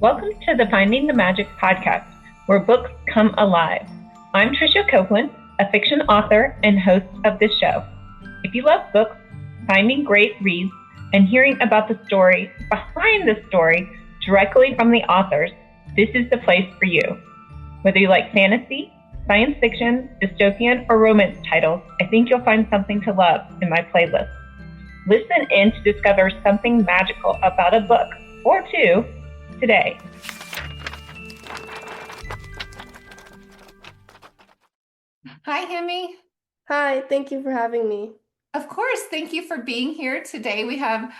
Welcome to the Finding the Magic podcast, where books come alive. I'm Tricia Copeland, a fiction author and host of this show. If you love books, finding great reads, and hearing about the story behind the story directly from the authors, this is the place for you. Whether you like fantasy, science fiction, dystopian, or romance titles, I think you'll find something to love in my playlist. Listen in to discover something magical about a book or two today. Hi, Hemie. Hi, thank you for having me. Of course, thank you for being here. Today we have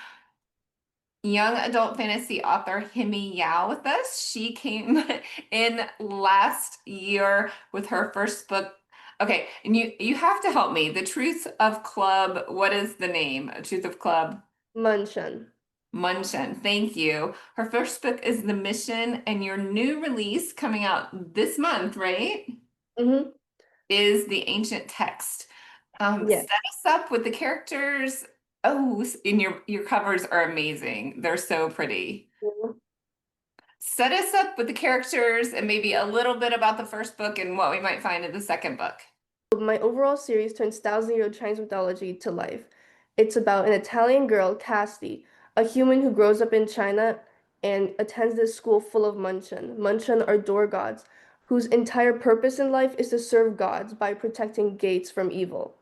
young adult fantasy author Hemie Yao with us. She came in last year with her first book. Okay, and you have to help me. The Truth of Club, what is the name? Truth of Club? Munshan. Munshan, thank you. Her first book is The Mission, and your new release coming out this month, right? Mm-hmm. Is The Ancient Text. Yes. Set us up with the characters. Oh, and your covers are amazing. They're so pretty. Set us up with the characters and maybe a little bit about the first book and what we might find in the second book. My overall series turns thousand-year-old Chinese mythology to life. It's about an Italian girl, Casti, a human who grows up in China and attends this school full of Munshan. Munshan are door gods, whose entire purpose in life is to serve gods by protecting gates from evil.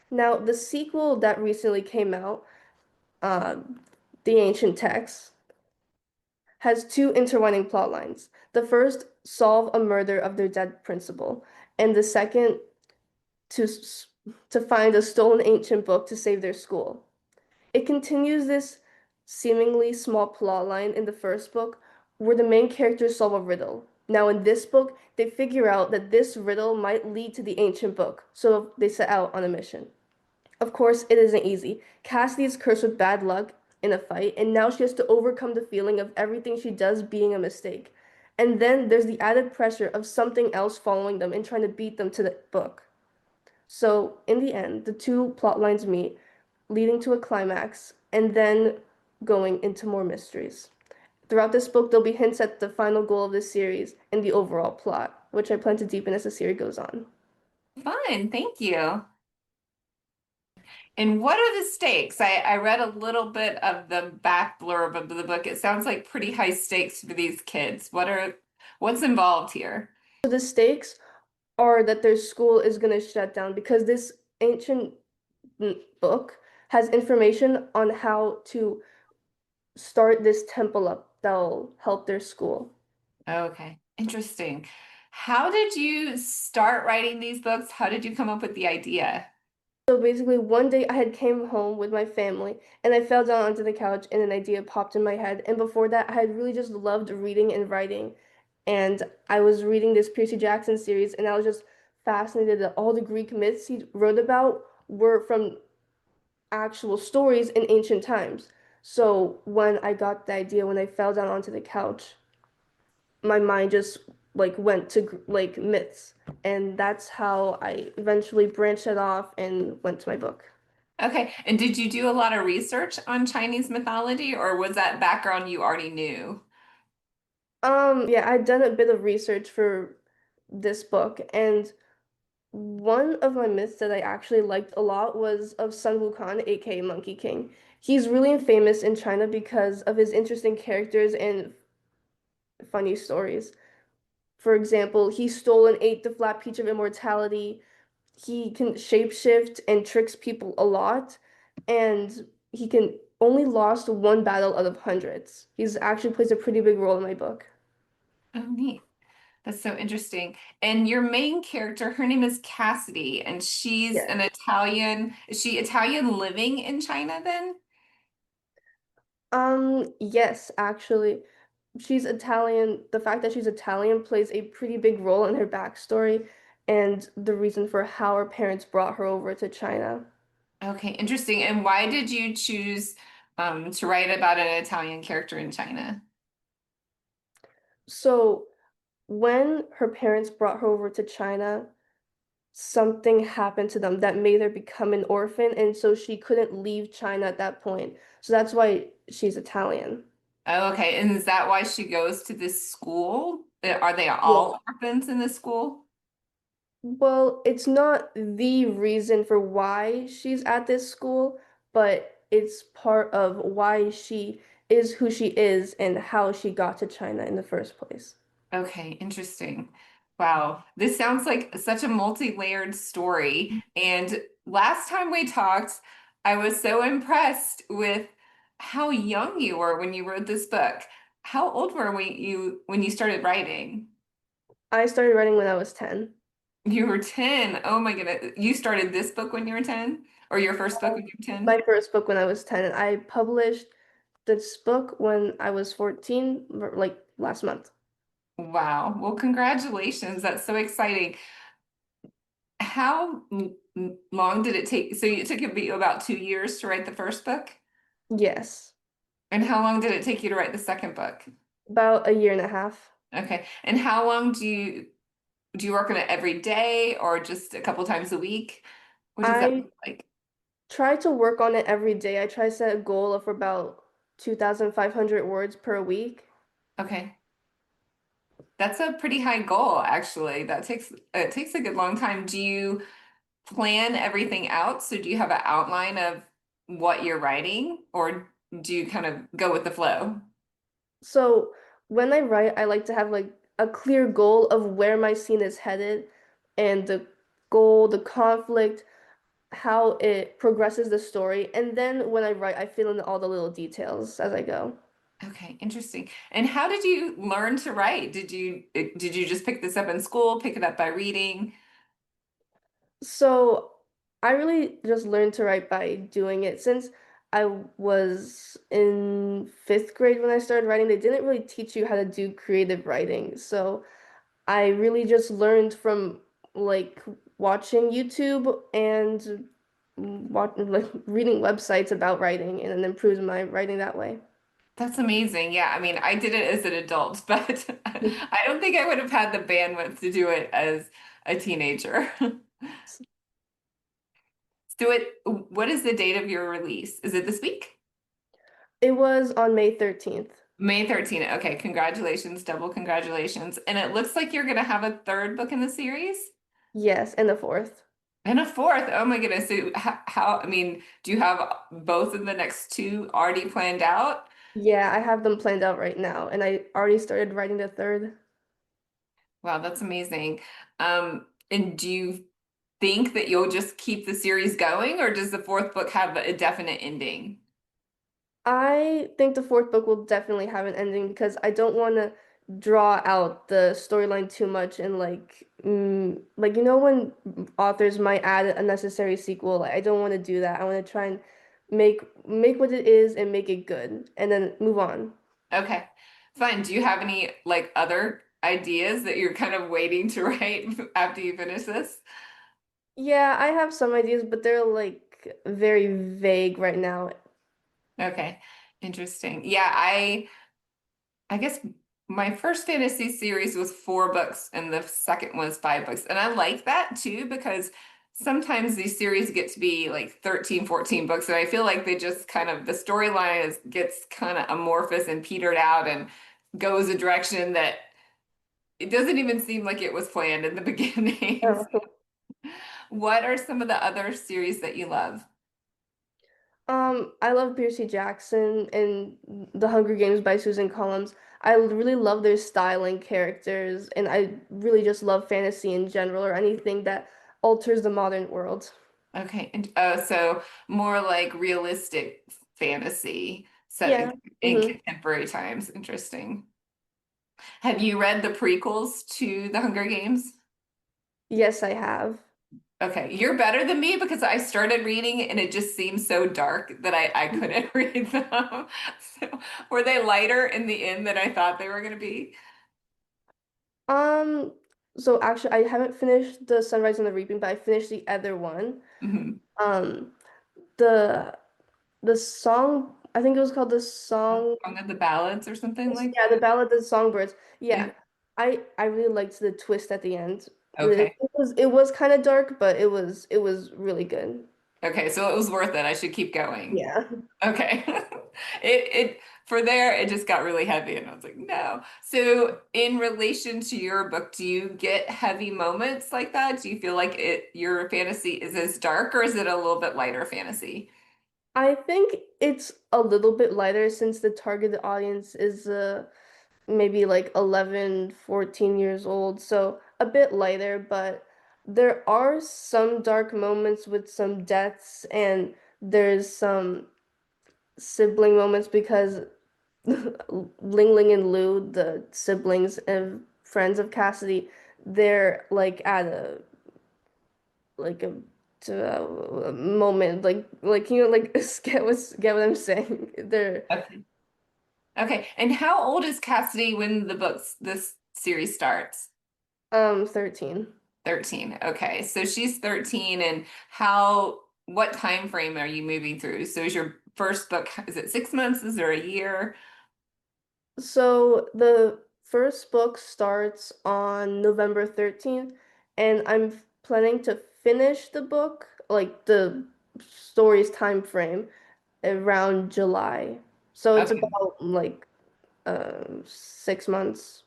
Now, the sequel that recently came out, uh, The Ancient Texts, has two intertwining plot lines. The first, solve a murder of their dead principal, and the second, to to find a stolen ancient book to save their school. It continues this seemingly small plot line in the first book where the main characters solve a riddle. Now in this book, they figure out that this riddle might lead to the ancient book, so they set out on a mission. Of course, it isn't easy. Cassidy is cursed with bad luck in a fight, and now she has to overcome the feeling of everything she does being a mistake. And then there's the added pressure of something else following them and trying to beat them to the book. So, in the end, the two plot lines meet, leading to a climax, and then going into more mysteries. Throughout this book, there'll be hints at the final goal of this series and the overall plot, which I plan to deepen as the series goes on. Fun, thank you. And what are the stakes? I read a little bit of the back blurb of the book. It sounds like pretty high stakes for these kids. What's involved here? So the stakes are that their school is going to shut down because this ancient book has information on how to start this temple up that'll help their school. Okay, interesting. How did you start writing these books? How did you come up with the idea? So basically, one day I had came home with my family and I fell down onto the couch and an idea popped in my head. And before that, I had really just loved reading and writing. And I was reading this Percy Jackson series and I was just fascinated that all the Greek myths he wrote about were from actual stories in ancient times. So when I got the idea, when I fell down onto the couch, my mind just like went to like myths, and that's how I eventually branched it off and went to my book. Okay, and did you do a lot of research on Chinese mythology, or was that background you already knew? Yeah, I'd done a bit of research for this book, and one of my myths that I actually liked a lot was of Sun Wukong, aka Monkey King. He's really famous in China because of his interesting characters and funny stories. For example, he stole and ate the flat peach of immortality. He can shapeshift and tricks people a lot, and he can only lost one battle out of hundreds. He's actually plays a pretty big role in my book. Oh, neat. That's so interesting. And your main character, her name is Cassidy, and she's Yes. an Italian. Is she Italian living in China then? Yes, actually. She's Italian. The fact that she's Italian plays a pretty big role in her backstory and the reason for how her parents brought her over to China. Okay, interesting. And why did you choose to write about an Italian character in China? So, when her parents brought her over to China, something happened to them that made her become an orphan, and so she couldn't leave China at that point. So that's why she's Italian. Oh, okay. And is that why she goes to this school? Are they Yeah. all orphans in this school? Well, it's not the reason for why she's at this school, but it's part of why she is who she is and how she got to China in the first place. Okay, interesting. Wow, this sounds like such a multi-layered story. And last time we talked, I was so impressed with how young you were when you wrote this book. How old were you when you started writing? I started writing when I was 10. You were 10. Oh my goodness. You started this book when you were 10? Or your first book when you were 10? My first book when I was 10, and I published this book when I was 14, like last month. Wow. Well, congratulations. That's so exciting. How long did it take? So it took you about 2 years to write the first book? Yes, And how long did it take you to write the second book? about a year and a half. Okay. And how long do you work on it every day or just a couple times a week? What does that I look like? try to work on it every day. I try to set a goal of about 2,500 words per week. Okay. That's a pretty high goal, actually. It takes a good long time. Do you plan everything out? So do you have an outline of what you're writing, or do you kind of go with the flow? So when I write, I like to have like a clear goal of where my scene is headed and the goal, the conflict, how it progresses the story. And then when I write, I fill in all the little details as I go. Okay, interesting. And how did you learn to write? Did you just pick this up in school, pick it up by reading? So I really just learned to write by doing it. Since I was in fifth grade when I started writing, they didn't really teach you how to do creative writing. So I really just learned from like watching YouTube and like reading websites about writing and then improves my writing that way. That's amazing. Yeah, I mean, I did it as an adult, but I don't think I would have had the bandwidth to do it as a teenager. What is the date of your release? Is it this week? It was on May 13th. May 13th. Okay, congratulations, double congratulations. And it looks like you're going to have a third book in the series Yes, and the fourth. and a fourth. Oh my goodness. So I mean, do you have both of the next two already planned out? Yeah, I have them planned out right now, and I already started writing the third. Wow, that's amazing. And do you think that you'll just keep the series going, or does the fourth book have a definite ending? I think the fourth book will definitely have an ending because I don't want to draw out the storyline too much and like you know when authors might add a necessary sequel, like I don't want to do that. I want to try and make what it is and make it good and then move on. Okay, fine. Do you have any like other ideas that you're kind of waiting to write after you finish this? Yeah, I have some ideas, but they're like very vague right now. Okay, interesting. Yeah, I guess my first fantasy series was 4 books and the second was 5 books. And I like that too because sometimes these series get to be like 13, 14 books and I feel like they just kind of the storyline gets kind of amorphous and petered out and goes a direction that it doesn't even seem like it was planned in the beginning. Oh. What are some of the other series that you love? I love Percy Jackson and The Hunger Games by Susan Collins. I really love their style and characters, and I really just love fantasy in general or anything that alters the modern world. Okay, and so more like realistic fantasy set Yeah. in hmm contemporary times. Interesting. Have you read the prequels to The Hunger Games? Yes, I have. Okay, you're better than me because I started reading and it just seemed so dark that I couldn't read them. So were they lighter in the end than I thought they were going to be? Um, so actually, I haven't finished The Sunrise and the Reaping, but I finished the other one. Hmm. Um, the the song, I think it was called the song. Song of the Ballads or something like Yeah, the Ballad of the Songbirds. that? Yeah, I really liked the twist at the end. Okay. It was kind of dark, but it was really good. Okay, so it was worth it. I should keep going. Yeah. Okay. It for there, it just got really heavy and I was like, no. So in relation to your book, do you get heavy moments like that? Do you feel like your fantasy is as dark or is it a little bit lighter fantasy? I think it's a little bit lighter since the target audience is maybe like 11, 14 years old, so a bit lighter, but there are some dark moments with some deaths and there's some sibling moments because Ling Ling and Lu, the siblings and friends of Cassidy, they're like at a moment like like get what I'm saying? They're Okay. Okay. And how old is Cassidy when this series starts? 13. 13. Okay. So she's 13 and what time frame are you moving through? So is your first book, is it 6 months? Is there a year? So the first book starts on November 13th, and planning to finish the book, like the story's time frame, around July. So it's Okay. about like 6 months.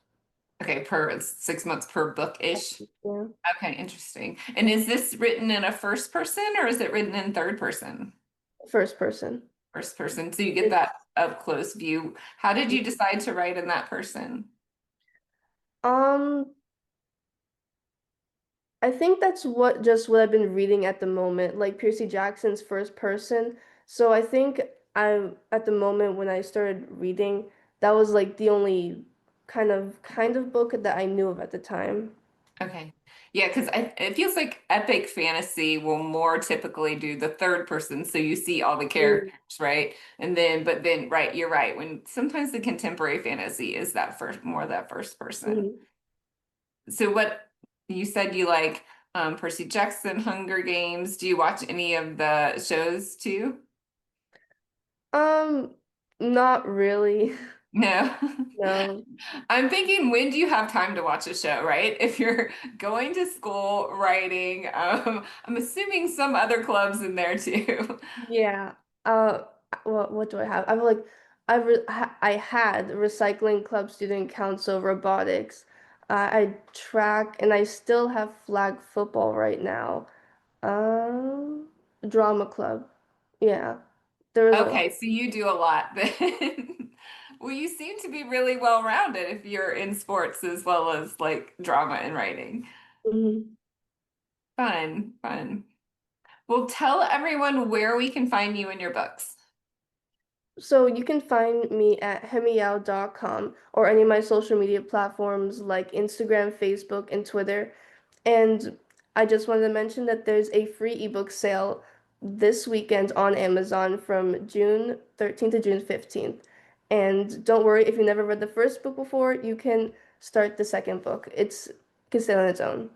Okay, per 6 months per book-ish. Yeah. Okay, interesting. And is this written in a first person or is it written in third person? First person. First person. So you get It, that up close view. How did you decide to write in that person? um, I think that's what I've been reading at the moment, like Percy Jackson's first person. So I think I'm at the moment when I started reading, that was like the only kind of book that I knew of at the time. Okay. Yeah, because it feels like epic fantasy will more typically do the third person, so you see all the Mm, characters, right? But then, right, you're right. When sometimes the contemporary fantasy is that first person. mhm. So what you said you like Percy Jackson, Hunger Games. Do you watch any of the shows too? Um, Not really. No. No. I'm thinking, when do you have time to watch a show, right? If you're going to school, writing, I'm assuming some other clubs in there too. Yeah. Uh, what do I have? I had recycling club, student council, robotics. I track, and I still have flag football right now. Um, Drama club. Yeah, there was a lot. Okay, so you do a lot then. Well, you seem to be really well-rounded if you're in sports as well as like drama and writing. Mhm. Fun, fun. Well, tell everyone where we can find you in your books. So you can find me at hemieyao.com or any of my social media platforms like Instagram, Facebook, and Twitter. And I just wanted to mention that there's a free ebook sale this weekend on Amazon from June 13th to June 15th. And don't worry, if you never read the first book before, you can start the second book. It can stand on its own.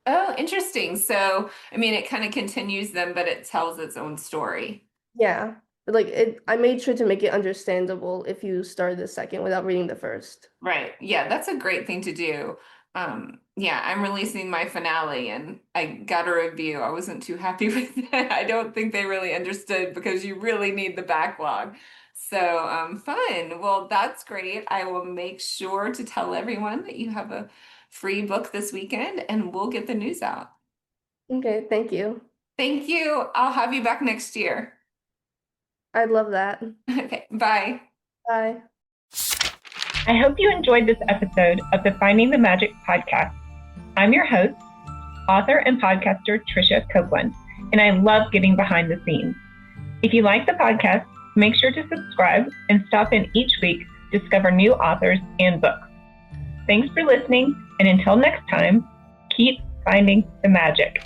Oh, interesting. So, I mean, it kind of continues them, but it tells its own story. Yeah. I made sure to make it understandable if you start the second without reading the first. Right. Yeah, that's a great thing to do. Yeah, I'm releasing my finale and I got a review. I wasn't too happy with it. I don't think they really understood because you really need the backlog. So, fun. Well, that's great. I will make sure to tell everyone that you have a free book this weekend and we'll get the news out. Okay, thank you. Thank you. I'll have you back next year. I'd love that. Okay, bye. Bye. I hope you enjoyed this episode of the Finding the Magic podcast. I'm your host, author and podcaster Tricia Copeland, and I love getting behind the scenes. If you like the podcast, make sure to subscribe and stop in each week to discover new authors and books. Thanks for listening, and until next time, keep finding the magic.